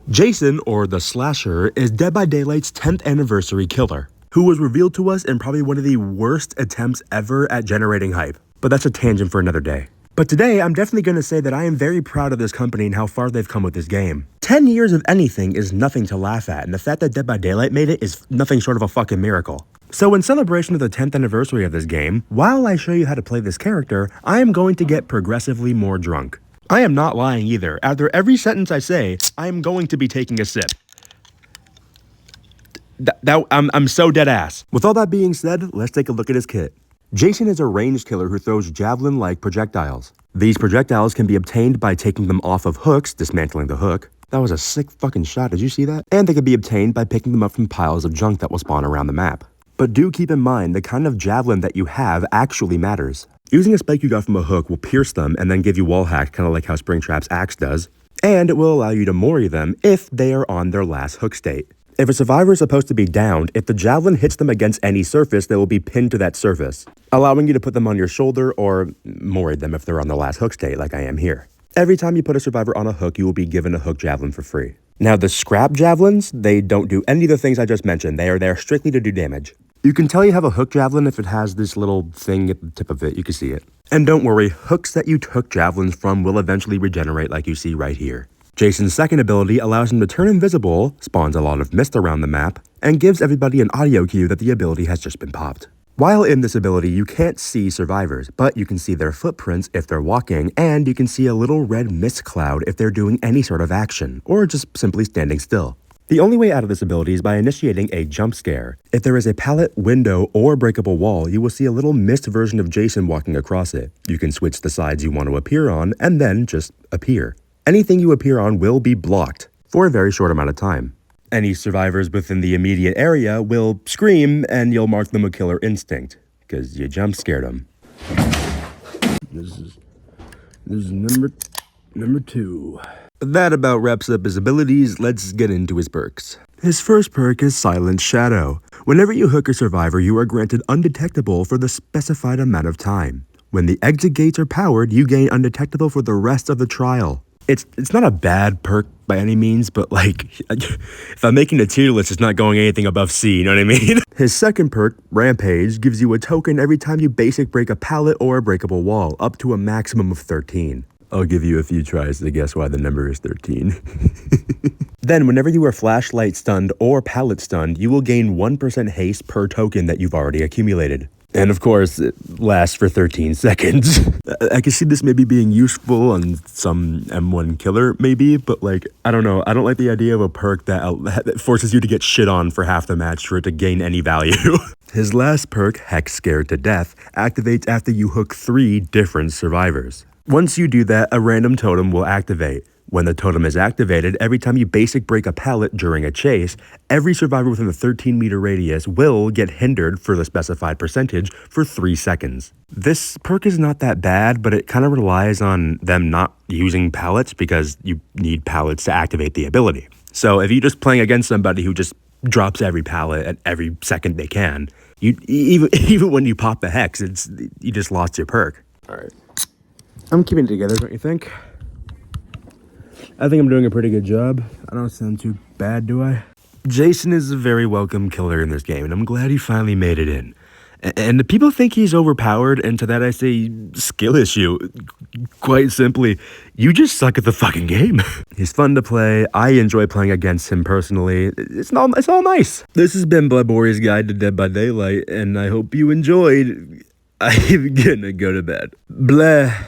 Jason, or the Slasher, is Dead by Daylight's 10th anniversary killer, who was revealed to us in probably one of the worst attempts ever at generating hype. But that's a tangent for another day. But today, I'm definitely going to say that I am very proud of this company and how far they've come with this game. 10 years of anything is nothing to laugh at, and the fact that Dead by Daylight made it is nothing short of a fucking miracle. So in celebration of the 10th anniversary of this game, while I show you how to play this character, I am going to get progressively more drunk. I am not lying either. After every sentence I say, I am going to be taking a sip. I'm so dead ass. With all that being said, let's take a look at his kit. Jason is a ranged killer who throws javelin-like projectiles. These projectiles can be obtained by taking them off of hooks, dismantling the hook. That was a sick fucking shot, did you see that? And they can be obtained by picking them up from piles of junk that will spawn around the map. But do keep in mind, the kind of javelin that you have actually matters. Using a spike you got from a hook will pierce them and then give you wall hack, kind of like how Springtrap's axe does. And it will allow you to Borey them if they are on their last hook state. If a survivor is supposed to be downed, if the javelin hits them against any surface, they will be pinned to that surface, allowing you to put them on your shoulder or Borey them if they're on the last hook state like I am here. Every time you put a survivor on a hook, you will be given a hook javelin for free. Now the scrap javelins, they don't do any of the things I just mentioned. They are there strictly to do damage. You can tell you have a hook javelin if it has this little thing at the tip of it. You can see it. And don't worry, hooks that you took javelins from will eventually regenerate like you see right here. Jason's second ability allows him to turn invisible, spawns a lot of mist around the map, and gives everybody an audio cue that the ability has just been popped. While in this ability, you can't see survivors, but you can see their footprints if they're walking, and you can see a little red mist cloud if they're doing any sort of action, or just simply standing still. The only way out of this ability is by initiating a jump scare. If there is a pallet, window, or breakable wall, you will see a little mist version of Jason walking across it. You can switch the sides you want to appear on, and then just appear. Anything you appear on will be blocked for a very short amount of time. Any survivors within the immediate area will scream, and you'll mark them a killer instinct, because you jump scared them. This is number 2. That about wraps up his abilities. Let's get into his perks. His first perk is Silent Shadow. Whenever you hook a survivor, you are granted undetectable for the specified amount of time. When the exit gates are powered, you gain undetectable for the rest of the trial. It's not a bad perk by any means, but like, if I'm making a tier list, it's not going anything above C, you know what I mean? His second perk, Rampage, gives you a token every time you basic break a pallet or a breakable wall, up to a maximum of 13. I'll give you a few tries to guess why the number is 13. Then, whenever you are flashlight stunned or pallet stunned, you will gain 1% haste per token that you've already accumulated. And of course, it lasts for 13 seconds. I can see this maybe being useful on some M1 killer, maybe, but like, I don't know. I don't like the idea of a perk that forces you to get shit on for half the match for it to gain any value. His last perk, Hex Scared to Death, activates after you hook 3 different survivors. Once you do that, a random totem will activate. When the totem is activated, every time you basic break a pallet during a chase, every survivor within the 13-meter radius will get hindered for the specified percentage for 3 seconds. This perk is not that bad, but it kind of relies on them not using pallets because you need pallets to activate the ability. So if you're just playing against somebody who just drops every pallet at every second they can, even when you pop the hex, you just lost your perk. All right. I'm keeping it together, don't you think? I think I'm doing a pretty good job. I don't sound too bad, do I? Jason is a very welcome killer in this game, and I'm glad he finally made it in. And the people think he's overpowered, and to that I say, skill issue. Quite simply, you just suck at the fucking game. He's fun to play. I enjoy playing against him personally. It's all nice. This has been Borey's Guide to Dead by Daylight, and I hope you enjoyed. I'm gonna go to bed. Bleh.